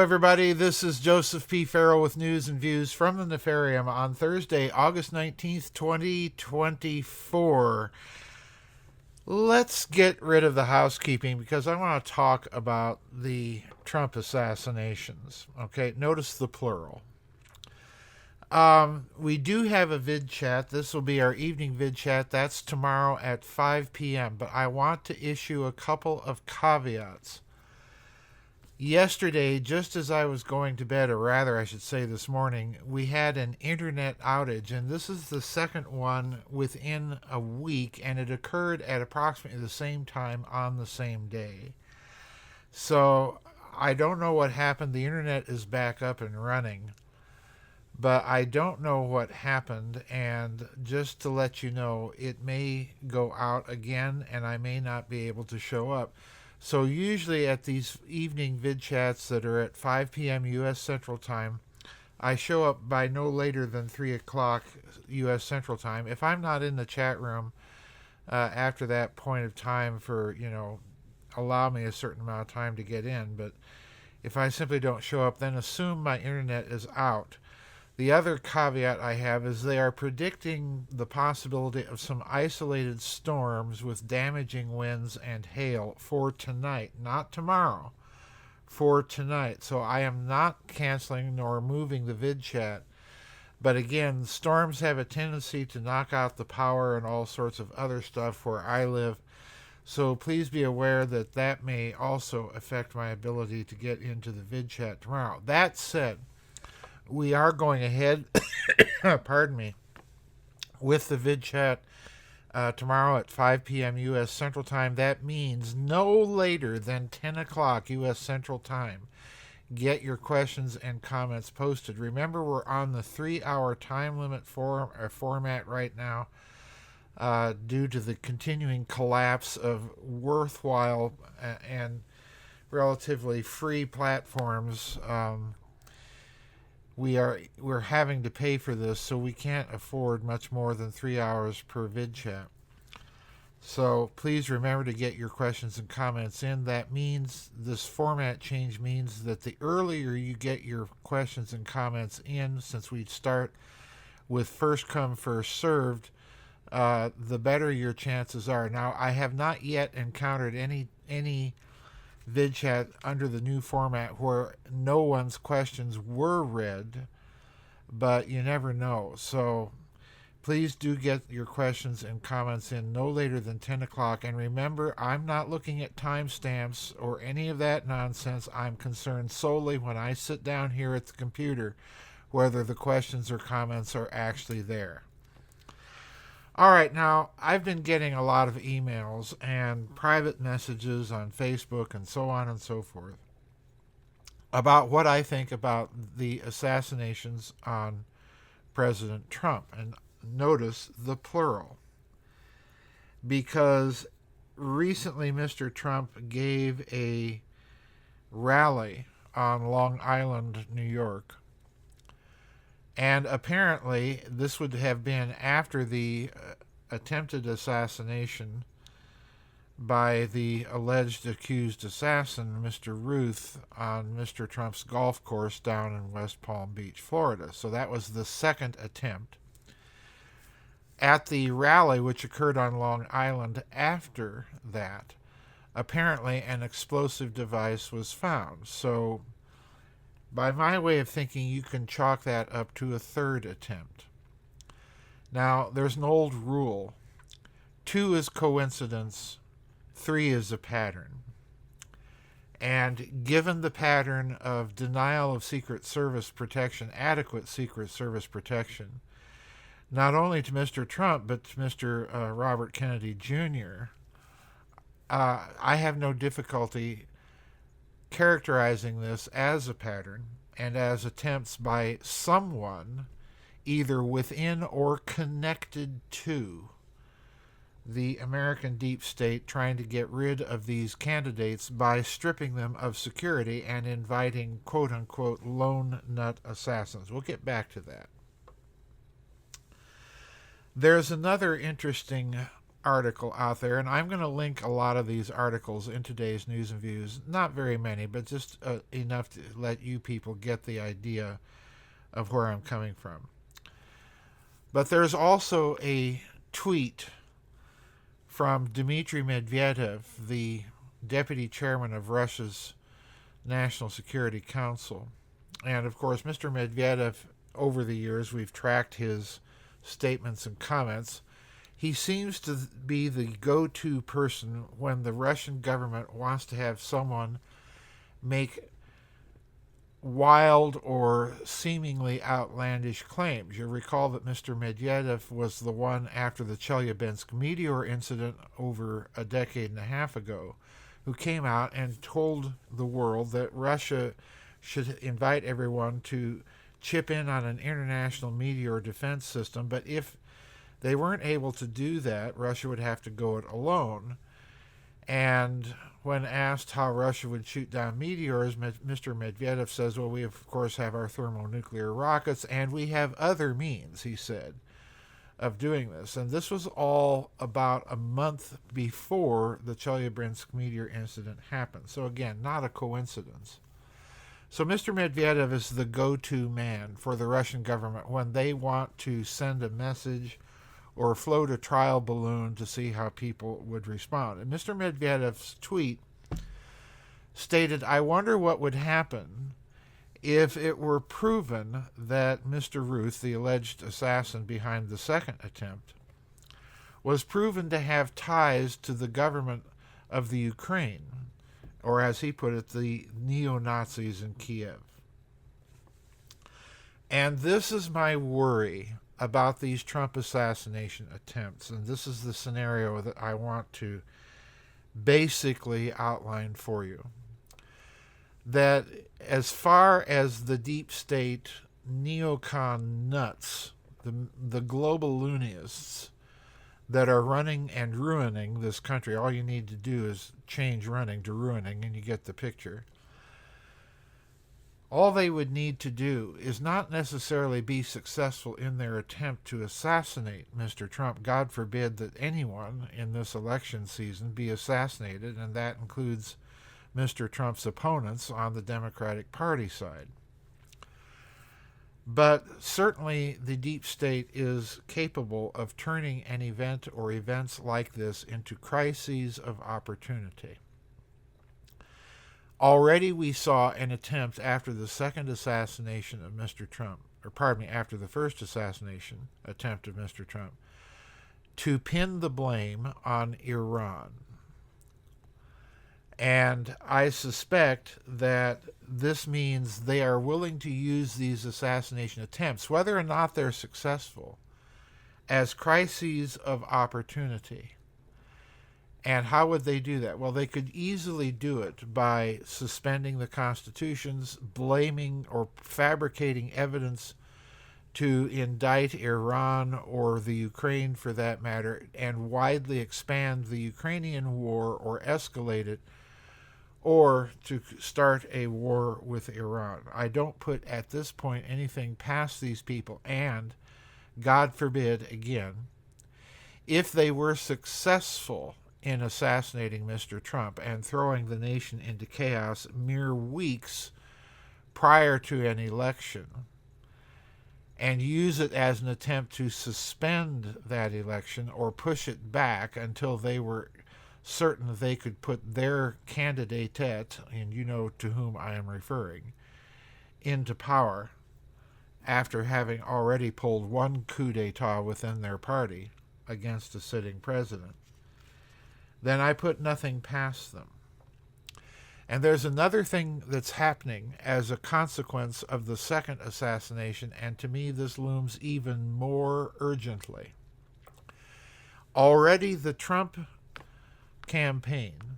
everybody. This is Joseph P. Farrell with news and views from the Nefarium on Thursday, August 19th, 2024. Let's get rid of the housekeeping because I want to talk about the Trump assassinations. Okay, notice the plural. We do have a vid chat. This will be our evening vid chat. That's tomorrow at 5 p.m. But I want to issue a couple of caveats. Yesterday, just as I was going to bed, or rather I should say this morning, we had an internet outage, and this is the second one within a week, and it occurred at approximately the same time on the same day. So I don't know what happened. The internet is back up and running, but I don't know what happened, and just to let you know, it may go out again, and I may not be able to show up. So usually at these evening vid chats that are at 5 p.m. U.S. Central Time, I show up by no later than 3 o'clock U.S. Central Time. If I'm not in the chat room after that point of time for, allow me a certain amount of time to get in, but if I simply don't show up, then assume my internet is out. The other caveat I have is they are predicting the possibility of some isolated storms with damaging winds and hail for tonight, not tomorrow, for tonight. So I am not canceling nor moving the vid chat. But again, storms have a tendency to knock out the power and all sorts of other stuff where I live. So please be aware that that may also affect my ability to get into the vid chat tomorrow. That said, we are going ahead, pardon me, with the vid chat tomorrow at 5 p.m. U.S. Central Time. That means no later than 10 o'clock U.S. Central Time. Get your questions and comments posted. Remember, we're on the 3-hour time limit format right now due to the continuing collapse of worthwhile and relatively free platforms. We're having to pay for this, so we can't afford much more than 3 hours per vid chat. So please remember to get your questions and comments in. That means this format change means that the earlier you get your questions and comments in, since we start with first come, first served, the better your chances are. Now, I have not yet encountered any vid chat under the new format where no one's questions were read, but you never know. So please do get your questions and comments in no later than 10 o'clock. And remember, I'm not looking at timestamps or any of that nonsense. I'm concerned solely when I sit down here at the computer whether the questions or comments are actually there. All right, now, I've been getting a lot of emails and private messages on Facebook and so on and so forth about what I think about the assassinations on President Trump. And notice the plural, because recently Mr. Trump gave a rally on Long Island, New York. And apparently, this would have been after the attempted assassination by the alleged accused assassin, Mr. Routh, on Mr. Trump's golf course down in West Palm Beach, Florida. So that was the second attempt. At the rally, which occurred on Long Island after that, apparently an explosive device was found. So by my way of thinking, you can chalk that up to a third attempt. Now, there's an old rule. 2 is coincidence, 3 is a pattern. And given the pattern of denial of Secret Service protection, adequate Secret Service protection, not only to Mr. Trump, but to Mr. Robert Kennedy Jr., I have no difficulty characterizing this as a pattern and as attempts by someone either within or connected to the American deep state trying to get rid of these candidates by stripping them of security and inviting quote-unquote lone nut assassins. We'll get back to that. There's another interesting article out there, and I'm going to link a lot of these articles in today's News and Views. Not very many, but just enough to let you people get the idea of where I'm coming from. But there's also a tweet from Dmitry Medvedev, the deputy chairman of Russia's National Security Council. And of course, Mr. Medvedev, over the years, we've tracked his statements and comments. He seems to be the go-to person when the Russian government wants to have someone make wild or seemingly outlandish claims. You'll recall that Mr. Medvedev was the one after the Chelyabinsk meteor incident over a decade and a half ago who came out and told the world that Russia should invite everyone to chip in on an international meteor defense system, but if they weren't able to do that, Russia would have to go it alone. And when asked how Russia would shoot down meteors, Mr. Medvedev says, well, we of course have our thermonuclear rockets, and we have other means, he said, of doing this. And this was all about a month before the Chelyabinsk meteor incident happened. So again, not a coincidence. So Mr. Medvedev is the go-to man for the Russian government when they want to send a message or float a trial balloon to see how people would respond. And Mr. Medvedev's tweet stated, I wonder what would happen if it were proven that Mr. Routh, the alleged assassin behind the second attempt, was proven to have ties to the government of the Ukraine, or as he put it, the neo-Nazis in Kiev. And this is my worry about these Trump assassination attempts, and this is the scenario that I want to basically outline for you. That as far as the deep state neocon nuts, the global loonists that are running and ruining this country, all you need to do is change running to ruining and you get the picture. All they would need to do is not necessarily be successful in their attempt to assassinate Mr. Trump. God forbid that anyone in this election season be assassinated, and that includes Mr. Trump's opponents on the Democratic Party side. But certainly the deep state is capable of turning an event or events like this into crises of opportunity. Already we saw an attempt after the second assassination of Mr. Trump, after the first assassination attempt of Mr. Trump, to pin the blame on Iran. And I suspect that this means they are willing to use these assassination attempts, whether or not they're successful, as crises of opportunity. And how would they do that? Well, they could easily do it by suspending the constitutions, blaming or fabricating evidence to indict Iran or the Ukraine for that matter, and widely expand the Ukrainian war or escalate it, or to start a war with Iran. I don't put at this point anything past these people, and God forbid, again, if they were successful in assassinating Mr. Trump and throwing the nation into chaos mere weeks prior to an election, and use it as an attempt to suspend that election or push it back until they were certain they could put their candidate, and you know to whom I am referring, into power after having already pulled one coup d'etat within their party against a sitting president, then I put nothing past them. And there's another thing that's happening as a consequence of the second assassination, and to me this looms even more urgently. Already the Trump campaign,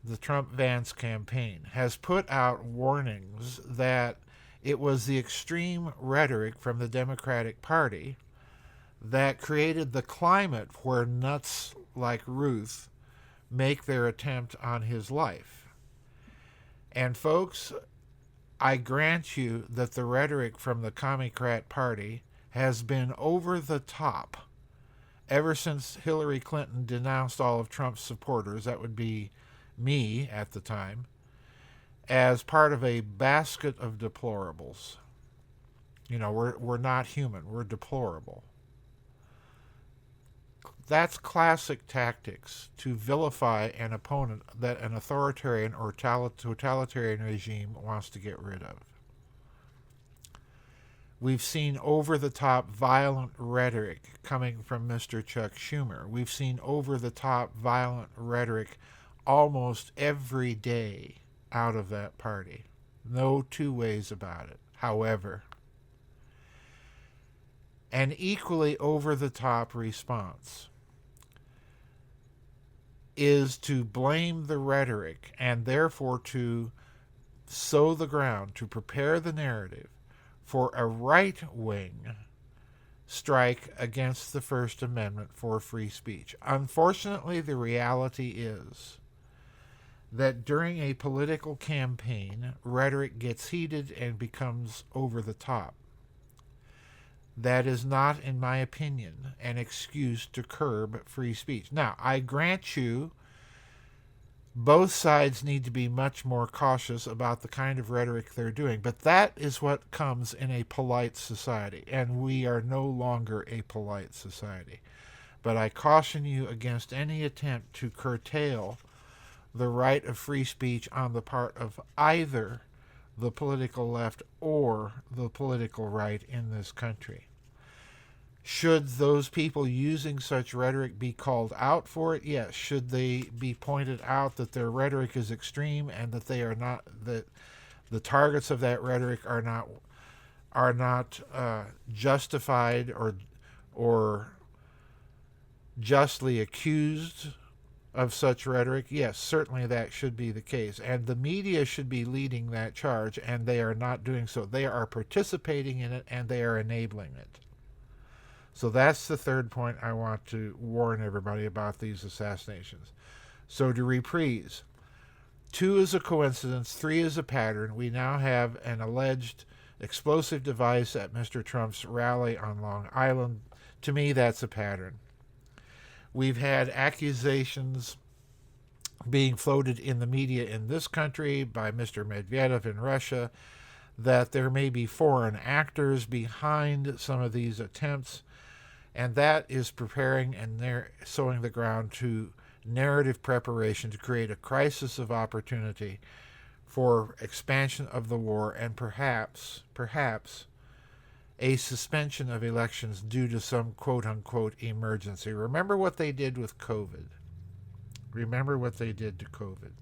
the Trump-Vance campaign, has put out warnings that it was the extreme rhetoric from the Democratic Party that created the climate where nuts like Routh make their attempt on his life. And folks, I grant you that the rhetoric from the Commie-Crat Party has been over the top ever since Hillary Clinton denounced all of Trump's supporters, that would be me at the time, as part of a basket of deplorables. You know, we're not human, we're deplorable. That's classic tactics to vilify an opponent that an authoritarian or totalitarian regime wants to get rid of. We've seen over-the-top violent rhetoric coming from Mr. Chuck Schumer. We've seen over-the-top violent rhetoric almost every day out of that party. No two ways about it. However, an equally over-the-top response is to blame the rhetoric and therefore to sow the ground, to prepare the narrative for a right-wing strike against the First Amendment for free speech. Unfortunately, the reality is that during a political campaign, rhetoric gets heated and becomes over the top. That is not, in my opinion, an excuse to curb free speech. Now, I grant you, both sides need to be much more cautious about the kind of rhetoric they're doing, but that is what comes in a polite society, and we are no longer a polite society. But I caution you against any attempt to curtail the right of free speech on the part of either the political left or the political right in this country. Should those people using such rhetoric be called out for it? Yes. Should they be pointed out that their rhetoric is extreme and that they are not, that the targets of that rhetoric are not justified or justly accused of such rhetoric? Yes, certainly that should be the case. And the media should be leading that charge, and they are not doing so. They are participating in it, and they are enabling it. So that's the third point I want to warn everybody about these assassinations. So to reprise, 2 is a coincidence, 3 is a pattern. We now have an alleged explosive device at Mr. Trump's rally on Long Island. To me, that's a pattern. We've had accusations being floated in the media in this country by Mr. Medvedev in Russia that there may be foreign actors behind some of these attempts, and that is preparing and they're sowing the ground to narrative preparation to create a crisis of opportunity for expansion of the war and perhaps a suspension of elections due to some quote-unquote emergency. Remember what they did with COVID. Remember what they did to COVID.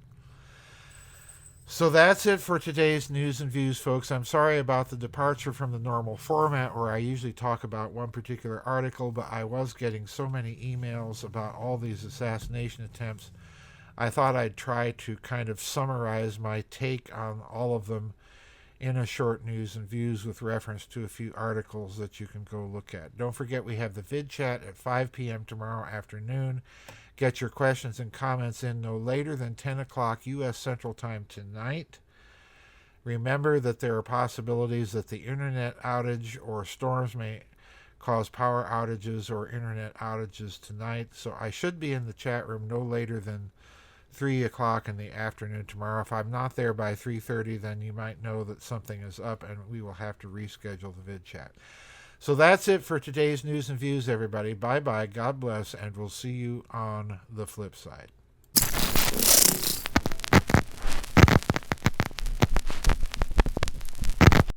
So that's it for today's news and views, folks. I'm sorry about the departure from the normal format where I usually talk about one particular article, but I was getting so many emails about all these assassination attempts. I thought I'd try to kind of summarize my take on all of them in a short news and views with reference to a few articles that you can go look at. Don't forget we have the vid chat at 5 p.m. tomorrow afternoon. Get your questions and comments in no later than 10 o'clock U.S. Central Time tonight. Remember that there are possibilities that the internet outage or storms may cause power outages or internet outages tonight. So I should be in the chat room no later than 3 o'clock in the afternoon tomorrow. If I'm not there by 3:30, then you might know that something is up and we will have to reschedule the vid chat. So that's it for today's news and views, everybody. Bye-bye, God bless, and we'll see you on the flip side.